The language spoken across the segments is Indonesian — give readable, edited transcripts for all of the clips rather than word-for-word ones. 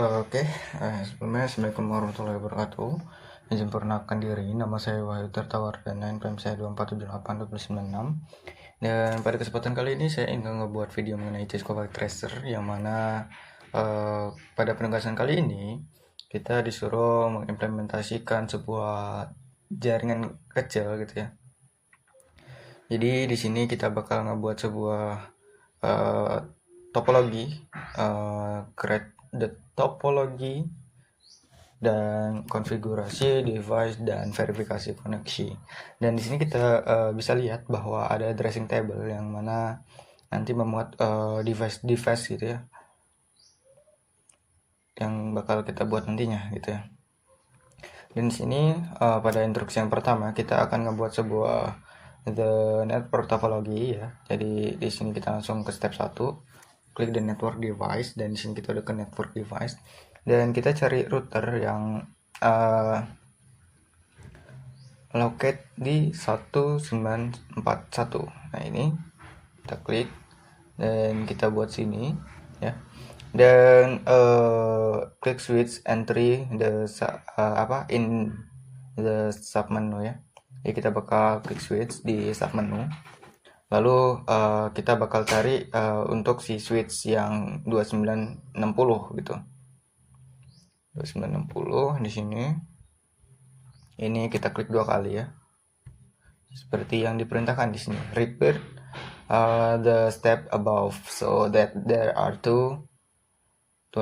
Oke, sebelumnya Assalamualaikum warahmatullahi wabarakatuh. Izin perkenalkan diri, nama saya Wahyu Tertawardan, NPM saya 24782996. Dan pada kesempatan kali ini saya ingin ngebuat video mengenai Cisco File Tracer, yang mana pada penugasan kali ini kita disuruh mengimplementasikan sebuah jaringan kecil gitu ya. Jadi di sini kita bakal ngebuat sebuah topologi, create the topology dan konfigurasi device dan verifikasi koneksi. Dan di sini kita bisa lihat bahwa ada addressing table yang mana nanti memuat device gitu ya, yang bakal kita buat nantinya gitu ya. Dan di sini pada instruksi yang pertama kita akan ngebuat sebuah the network topology ya. Jadi di sini kita langsung ke step 1, klik the network device, dan di sini kita udah ke network device dan kita cari router yang locate di 1941. Nah, ini kita klik dan kita buat sini ya. Dan klik switch entry the in the submenu ya. Jadi kita bakal klik switch di submenu. Lalu kita bakal cari untuk si switch yang 2960 gitu. 2960 di sini. Ini kita klik 2 kali ya. Seperti yang diperintahkan di sini. Repeat the step above so that there are 2960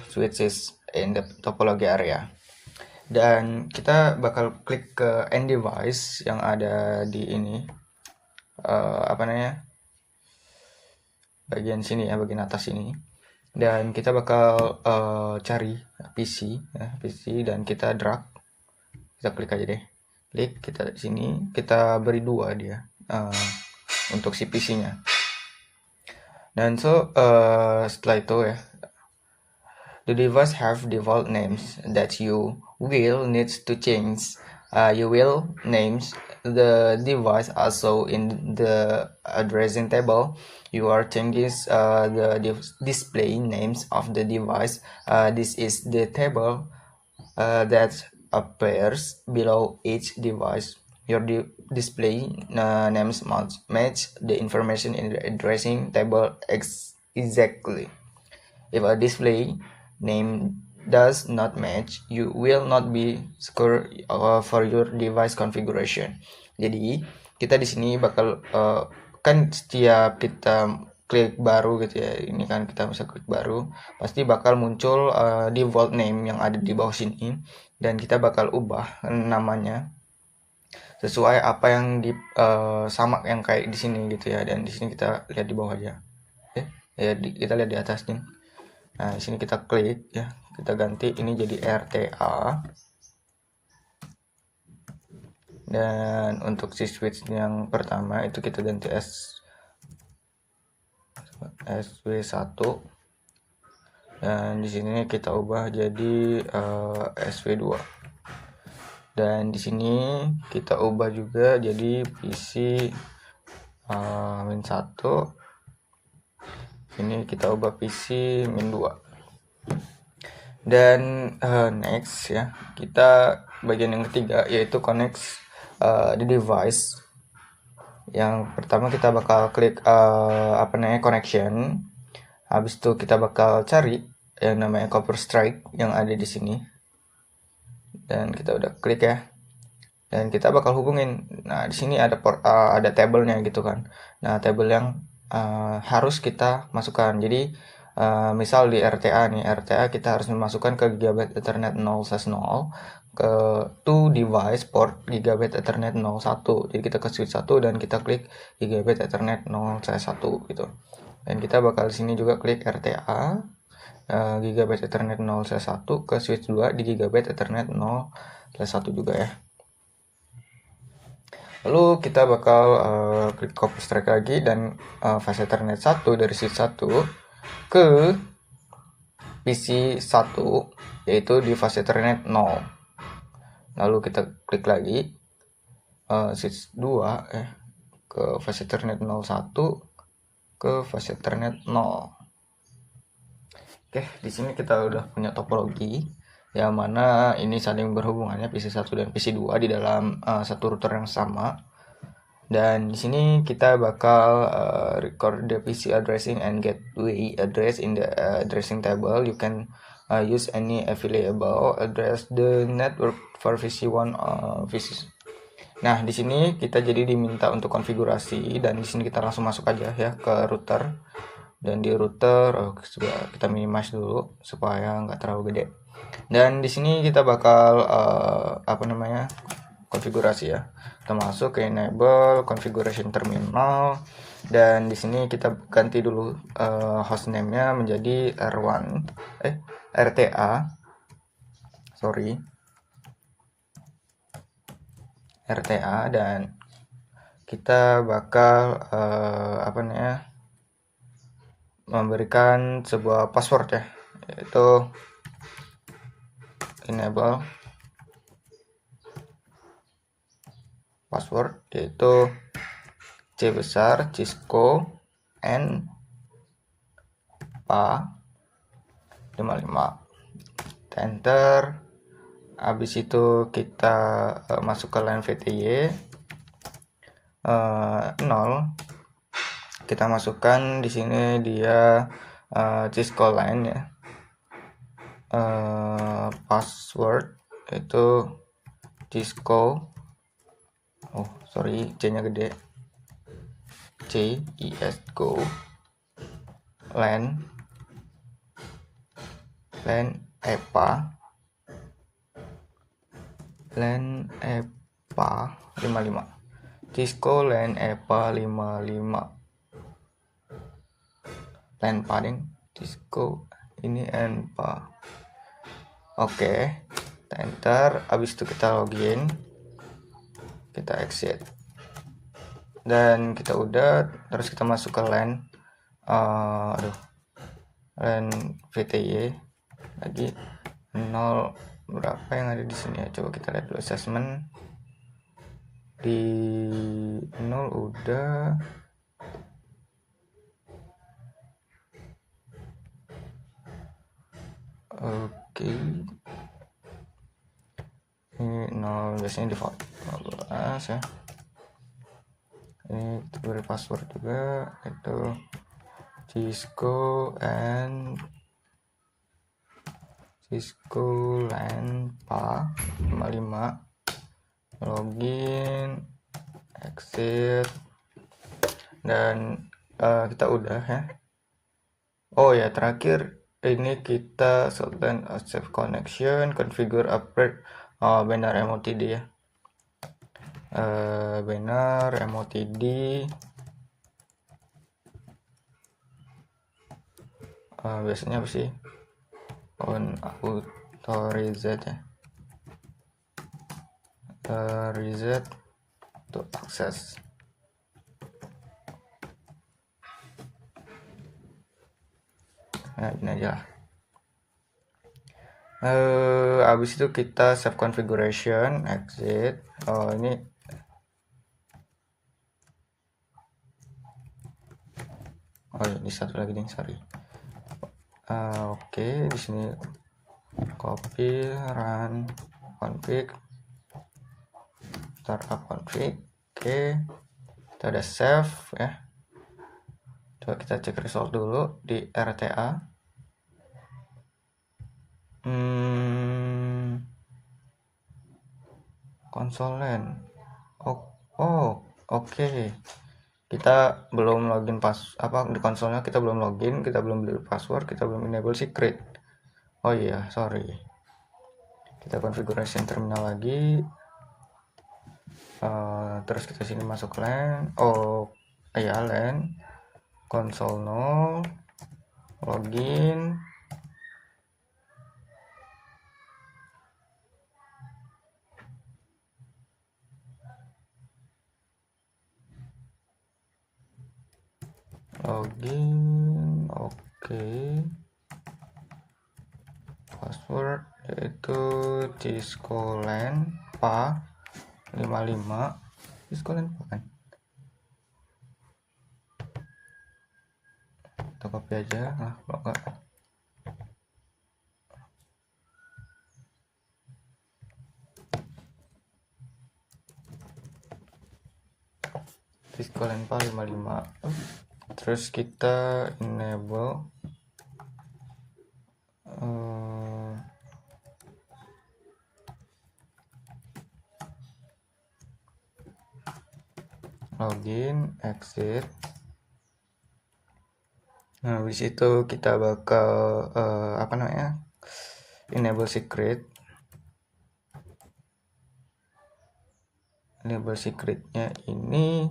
switches in the topology area. Dan kita bakal klik ke end device yang ada di ini, bagian sini ya, bagian atas ini. Dan kita bakal cari PC ya, PC, dan kita drag, kita klik aja deh, klik, kita di sini kita beri 2 dia untuk si PC-nya. Dan setelah itu ya, the device have default names that you will need to change. You will names the device also in the addressing table. You are changing the display names of the device. This is the table that appears below each device. Your display names must match the information in the addressing table exactly. If a display name does not match, you will not be scored for your device configuration. Jadi kita di sini bakal kan setiap kita klik baru gitu ya, ini kan kita bisa klik baru, pasti bakal muncul default name yang ada di bawah sini, dan kita bakal ubah namanya sesuai apa yang sama yang kayak di sini gitu ya. Dan di sini kita lihat di bawah aja ya, kita lihat di atas nih. Nah, di sini kita klik ya, kita ganti ini jadi RTA. Dan untuk si switch yang pertama itu kita ganti SW1. Dan di sini kita ubah jadi SW2. Dan di sini kita ubah juga jadi PC -1. Ini kita ubah PC -2. Dan next ya, kita bagian yang ketiga yaitu connect the device. Yang pertama kita bakal klik connection. Habis itu kita bakal cari yang namanya copper strike yang ada di sini. Dan kita udah klik ya. Dan kita bakal hubungin. Nah, di sini ada tabelnya gitu kan. Nah, tabel yang harus kita masukkan. Jadi misal di RTA nih, RTA kita harus memasukkan ke Gigabit Ethernet 0/0 ke to device port Gigabit Ethernet 01. Jadi kita ke switch 1 dan kita klik Gigabit Ethernet 0/1 gitu. Dan kita bakal di sini juga klik RTA Gigabit Ethernet 0/1 ke switch 2 di Gigabit Ethernet 0/1 juga ya. Lalu kita bakal klik copy strike lagi dan fase Ethernet 1 dari switch 1 ke PC 1, yaitu di fase Ethernet 0. Lalu kita klik lagi switch 2 ke fase Ethernet 01 ke fase Ethernet 0. Oke, di sini kita udah punya topologi yang mana ini saling berhubungannya PC1 dan PC2 di dalam satu router yang sama. Dan di sini kita bakal record the PC addressing and gateway address in the addressing table. You can use any available address the network for PC1 PC. Nah, di sini kita jadi diminta untuk konfigurasi dan di sini kita langsung masuk aja ya ke router. Dan di router kita minimize dulu supaya nggak terlalu gede. Dan di sini kita bakal konfigurasi ya. Kita masuk ke enable configuration terminal dan di sini kita ganti dulu hostname-nya menjadi RTA. RTA dan kita bakal memberikan sebuah password ya, yaitu enable password, yaitu C besar Cisco N PA 55. Enter. Habis itu kita masuk ke line VTY 0. Kita masukkan di sini dia Cisco line ya. Password itu Cisco, C-nya gede, CISCO LAN EPA 55. Cisco LAN EPA 55. LAN paling Cisco ini EPA. Oke, kita enter. Habis itu kita login, kita exit, dan kita udah. Terus kita masuk ke LAN LAN VTY lagi 0 berapa yang ada di sini ya. Coba kita lihat dulu assessment. Di 0 udah. Oke. Ini 0 biasanya default 12 ya. Ini kita beri password juga, itu Cisco LAN PA 55. Login, exit, dan kita udah ya. Oh ya, terakhir ini kita select save connection, configure upgrade banner MOTD ya. Banner MOTD biasanya apa sih? On auto reset ya. Reset to access. Nah, ini aja lah. Habis itu kita save configuration, exit. Ini ini satu lagi nih, sorry. Oke, di sini copy, run config, startup config. Oke, kita udah save ya. Coba kita cek result dulu di RTA. Console LAN. Oke. Kita belum login di konsolnya, kita belum login, kita belum beli password, kita belum enable secret. Oh iya, sorry. Kita configuration terminal lagi. Terus kita sini masuk LAN. LAN console 0, login. Login, oke. Password yaitu Cisco LAN PA 55. Cisco LAN PA kan? Kita copy aja lah, kalau enggak Cisco LAN PA 55. Terus kita enable login, exit. Nah, habis itu kita bakal enable secret. Enable secretnya ini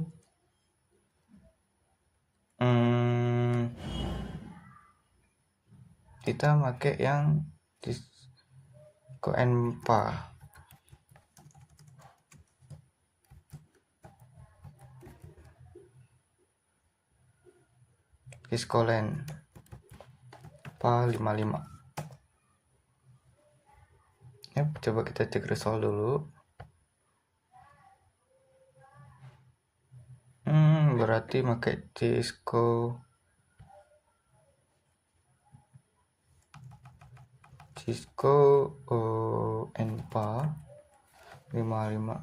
kita pakai yang Cisco NPA. Cisco LAN PA 55. Ya, coba kita cek result dulu. Berarti pakai Cisco NPA 55.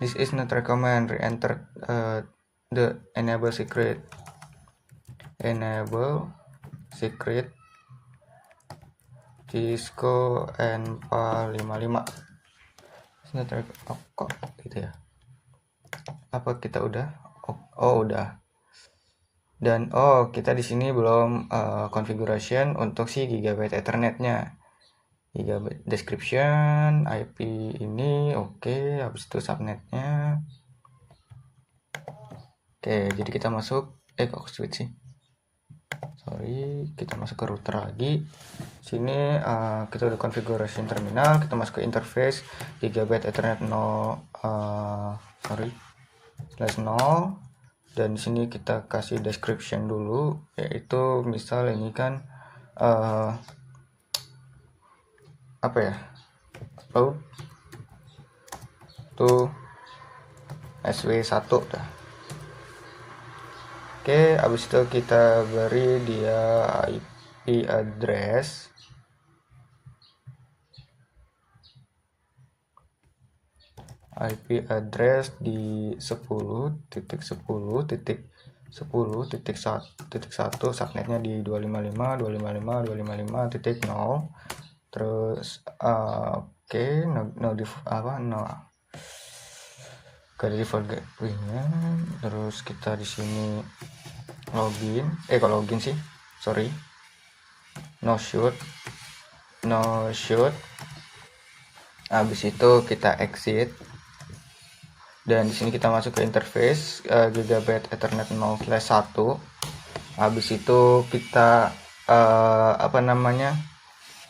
This is not recommend. Re-enter the enable secret. Enable secret Cisco NPA 55. Kok gitu ya? Apa kita udah? Oh udah. Dan kita di sini belum configuration untuk si Gigabyte Ethernetnya. Gigabyte description IP ini oke. Habis itu subnetnya. Oke, jadi kita masuk kok switch sih. Sorry, kita masuk ke router lagi. Sini kita udah configuration terminal, kita masuk ke interface Gigabyte Ethernet 0 /0, dan di sini kita kasih description dulu, yaitu misal ini kan route to SW1 dah. Oke, habis itu kita beri dia IP address. IP address di 10.10.10.1, subnetnya di 255.255.255.0. Terus gak ada default gateway-nya. Terus kita di sini login, no shoot. Habis itu kita exit, dan di sini kita masuk ke interface Gigabyte Ethernet 0/1. Habis itu kita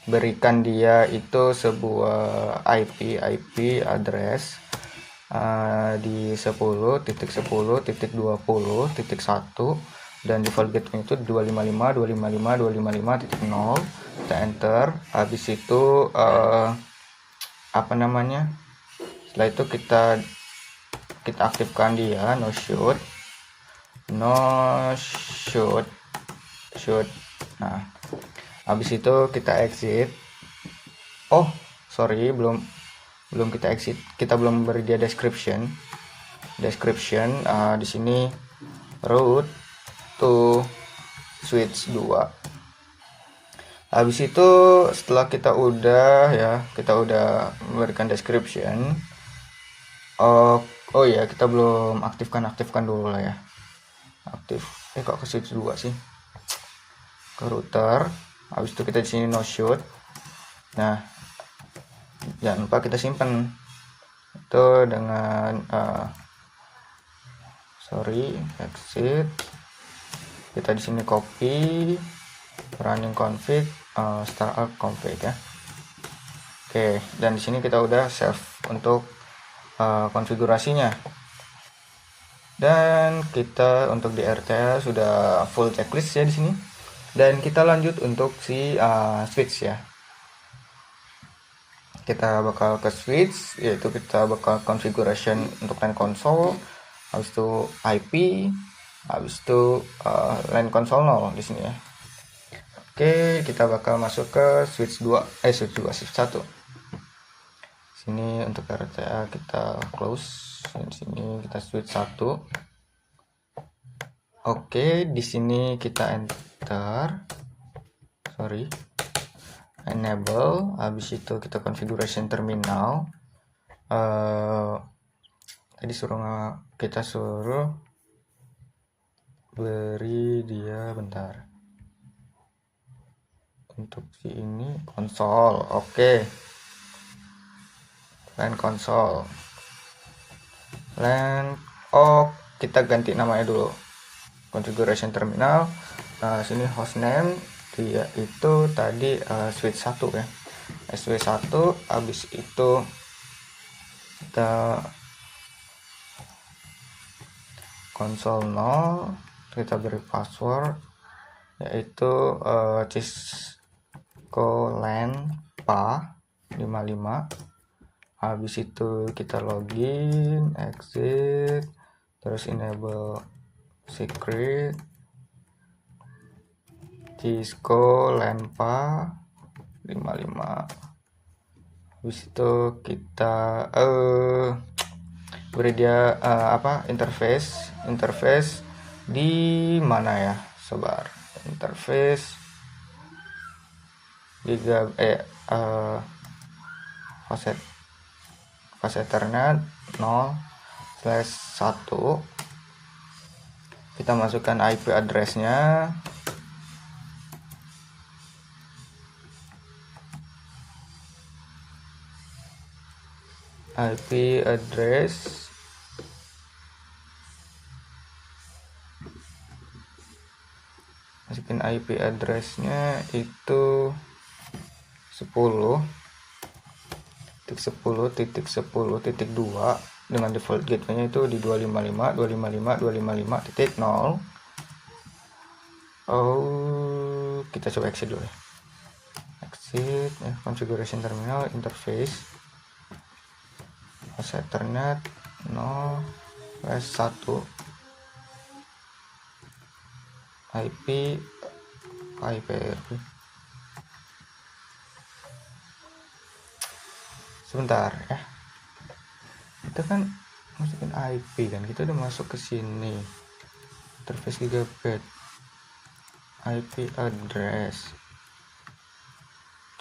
berikan dia itu sebuah IP address di 10.10.20.1, dan default gateway itu 255.255.255.0. kita enter. Habis itu setelah itu kita aktifkan dia no shoot. Nah, habis itu kita exit. Belum kita exit, kita belum beri dia description. Di sini route to switch 2. Habis itu setelah kita udah memberikan description, kita belum aktifkan dulu lah ya. Kok ke switch 2 sih, ke router. Habis itu kita di sini no shoot. Nah, jangan lupa kita simpan itu dengan exit. Kita di sini copy running config startup config ya. Oke, dan di sini kita udah save untuk konfigurasinya. Dan kita untuk di RTL sudah full checklist ya di sini. Dan kita lanjut untuk si switch ya. Kita bakal ke switch, yaitu kita bakal configuration untuk LAN console, habis itu IP, habis itu LAN console 0 di sini ya. Oke, kita bakal masuk ke switch 1. Sini untuk RTA kita close, di sini kita switch 1. Oke, di sini kita enable, habis itu kita configuration terminal. Tadi kita suruh beri dia bentar untuk si ini konsol. Oke, LAN konsol, LAN. Kita ganti namanya dulu, configuration terminal. Sini hostname dia itu tadi switch 1 ya, SW1. Habis itu kita konsol 0, kita beri password yaitu Cisco LAN PA 55. Habis itu kita login, exit, terus enable secret Cisco LAN PA 55. Habis itu kita beri dia interface di mana ya, sobar, interface fast Ethernet 0/1. Kita masukkan IP address-nya. IP address masukin IP address-nya itu 10.10.10.2 dengan default gateway-nya itu di 255.255.255.0. Kita coba exit dulu ya. Exit configuration terminal interface fast Ethernet 0/1 IP sebentar ya, kita kan masukin IP kan, kita udah masuk ke sini interface gigabit IP address,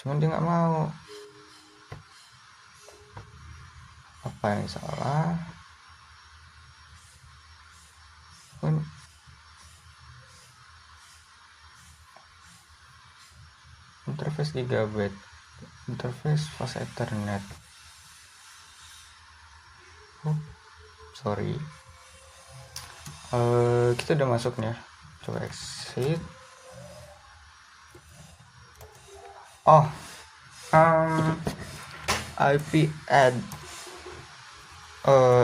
cuman dia nggak mau. Apa yang salah? Interface gigabit, interface fast Ethernet. Sorry. Kita udah masuk nih ya. Coba exit. IP add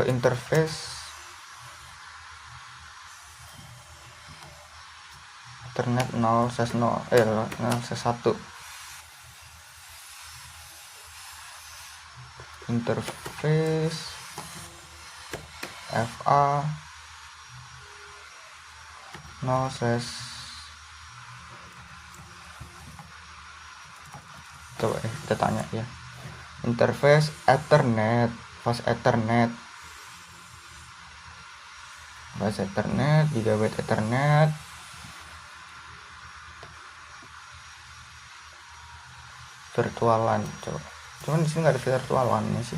interface Ethernet 0/1 interface FA 0/. Coba kita tanya ya, interface Ethernet fast Ethernet gigabit Ethernet virtualan. Coba, cuman di sini nggak ada virtualannya sih.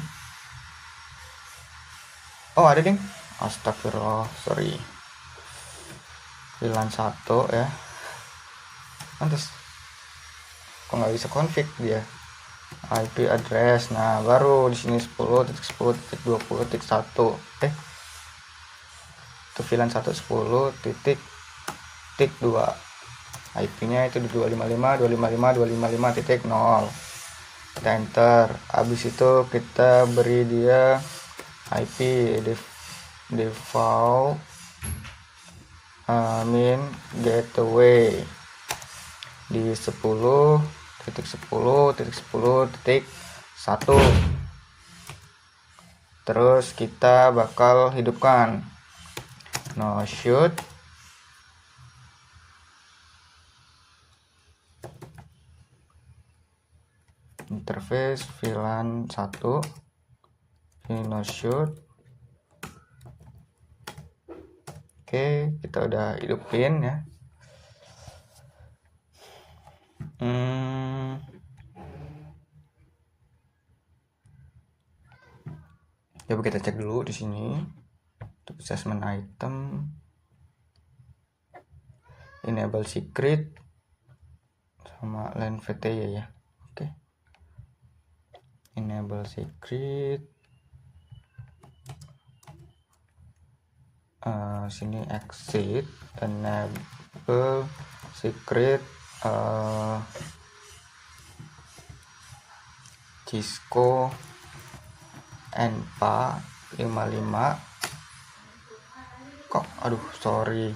Ada ding, astagfirullah, sorry, VLAN 1 ya, pantes kok nggak bisa config dia IP address. Nah, baru di sini 10.10.20.1 itu VLAN 1 10.2 IP-nya itu di 255.255.255.0. Kita enter. Habis itu kita beri dia IP default main gateway di 10.10.10.1. Terus kita bakal hidupkan no shoot interface VLAN 1 no shoot. Oke, kita udah hidupin ya. Coba kita cek dulu di sini untuk assessment item, enable secret sama len VTY ya. Oke, enable secret, sini exit, enable secret, Cisco Enpa 55 kok sorry,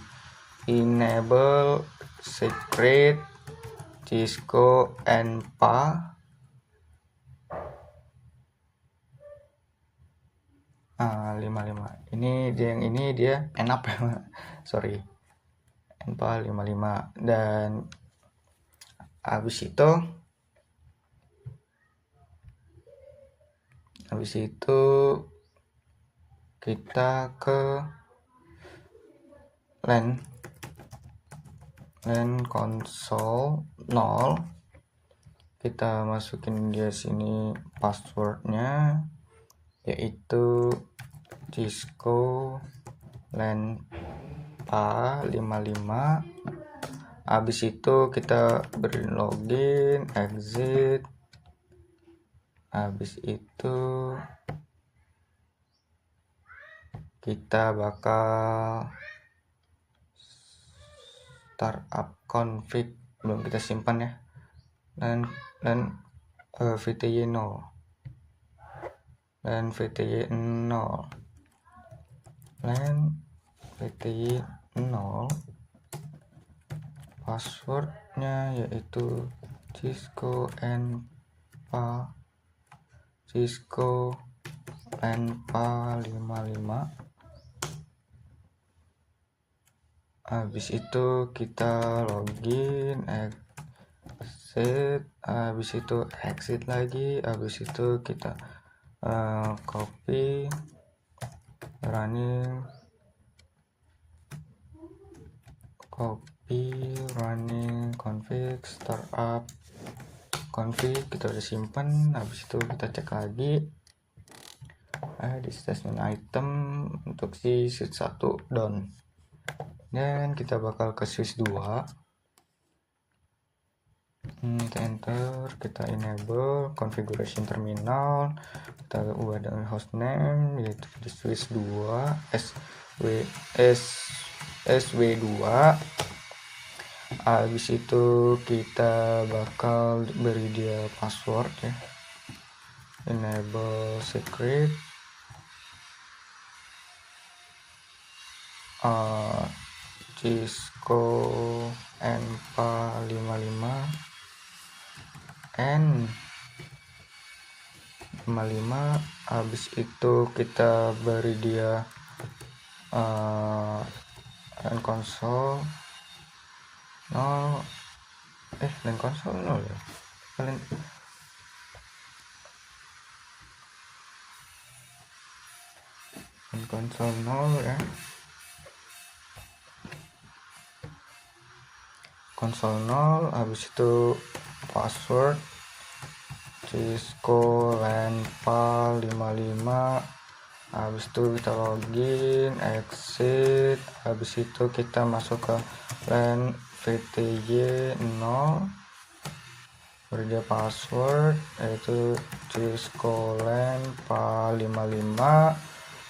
enable secret Cisco Enpa 55. Ini yang ini dia enap ya, sorry, Enpa 55. Dan habis itu kita ke LAN console 0, kita masukin dia sini passwordnya yaitu Cisco Enpa 55. habis itu kita beri login, exit. Habis itu kita bakal startup config, belum kita simpan ya, dan VTY 0 dan VTY 0 LAN VTY 0, passwordnya yaitu Cisco Enpa 55. Habis itu kita login, exit. Habis itu exit lagi. Habis itu kita copy, running config, startup config, kita udah simpan. Habis itu kita cek lagi di assessment item untuk si switch 1 down, dan kita bakal ke switch 2. Kita enter, kita enable configuration terminal, kita ubah dengan hostname yaitu di switch 2 SW2. Habis itu kita bakal beri dia password ya, enable secret, Cisco Enpa 55 N55. Habis itu kita beri dia LAN console 0, LAN console 0 ya, LAN console 0 ya, console 0. Habis itu password Cisco Enpa 55. Habis itu kita login, exit. Habis itu kita masuk ke LAN VTY 0, beri dia password yaitu Cisco Enpa 55.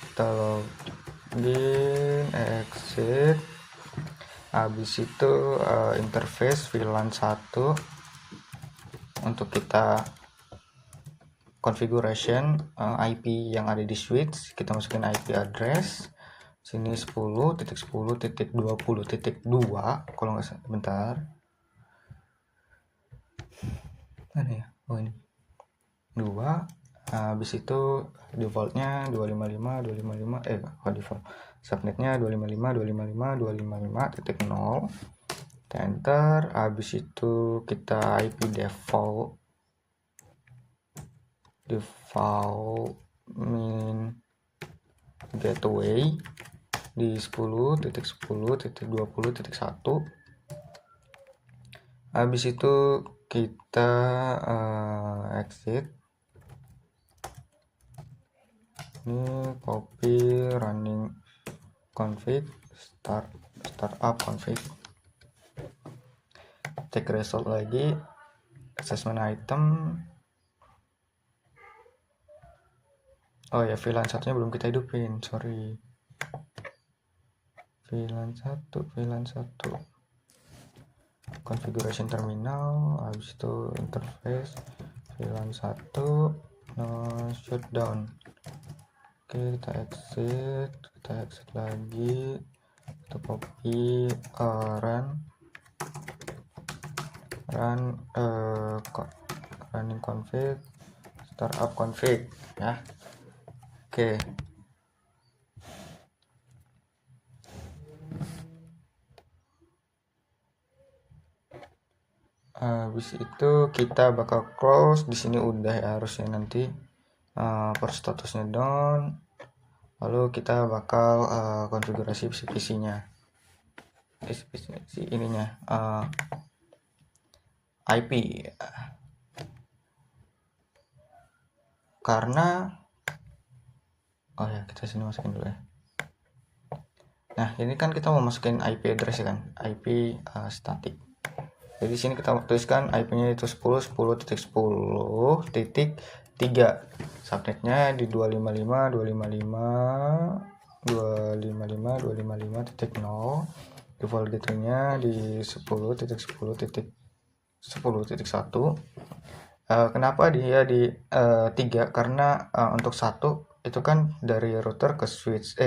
Kita login, exit. Habis itu interface VLAN 1 untuk kita configuration IP yang ada di switch. Kita masukin IP address sini 10.10.20.2 kalau nggak salah, bentar, mana ya, oh ini 2. Habis itu defaultnya 255 default subnetnya 255.255.255.0. Kita enter. Habis itu kita IP default default min gateway di 10.10.20.1. Habis itu kita exit. Ini copy running config, startup config, take result lagi, assessment item. Oh ya, VLAN satunya belum kita hidupin, sorry. VLAN 1 configuration terminal, habis itu interface VLAN 1 no shutdown. Oke, kita exit lagi, kita copy running config, startup config ya. Oke. Habis itu kita bakal close. Di sini udah ya harusnya nanti per statusnya down. Lalu kita bakal konfigurasi PC-nya. Ininya IP. Karena kita sini masukin dulu ya. Nah, ini kan kita mau masukin IP address ya kan, IP static. Jadi di sini kita tuliskan IP-nya itu 10.10.10.3. Subnetnya di 255.255.255.0. Default gateway-nya di 10.10.10.1. Kenapa dia di 3? Karena untuk 1 itu kan dari router ke switch.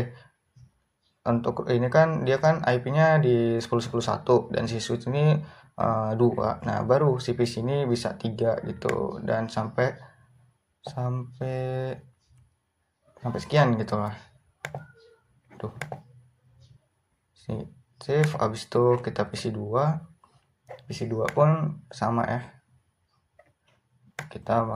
Untuk ini kan dia kan IP-nya di 10.10.1 dan si switch ini 2. Nah, baru si PC ini bisa 3 gitu, dan sampai sekian gitu lah. Save. Habis itu kita PC 2 pun sama ya, kita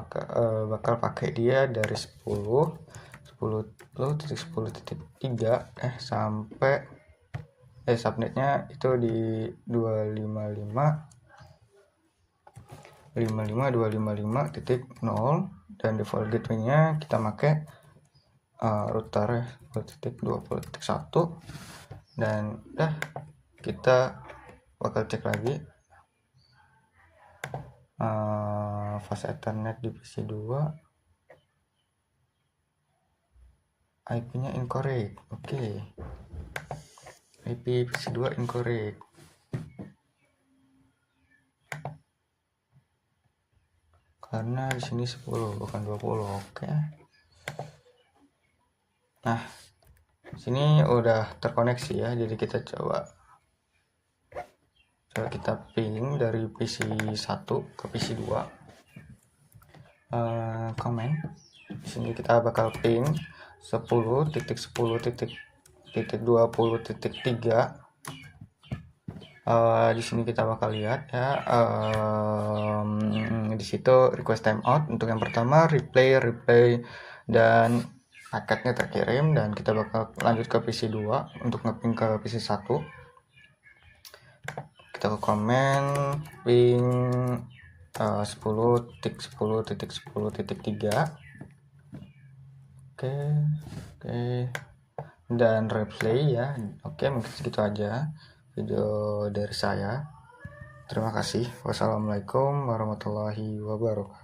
bakal pakai dia dari 10.10.10.3 sampai subnetnya itu di 255.255.0 dan default gateway-nya kita pakai router 10.20.1. dan kita bakal cek lagi fast ethernet di PC 2, IP-nya incorrect. Oke. IP PC 2 incorrect. Karena di sini 10 bukan 20. Oke. Nah, sini udah terkoneksi ya. Jadi kita coba kita ping dari PC 1 ke PC 2. Comment. Di sini kita bakal ping 10.10.20.3. Di sini kita bakal lihat ya, di situ request timeout untuk yang pertama, replay dan paketnya terkirim, dan kita bakal lanjut ke PC 2 untuk ngeping ke PC 1. Kita ke komen ping 10.10.10.3. Oke, dan replay ya. Oke, mungkin segitu aja video dari saya. Terima kasih. Wassalamualaikum warahmatullahi wabarakatuh.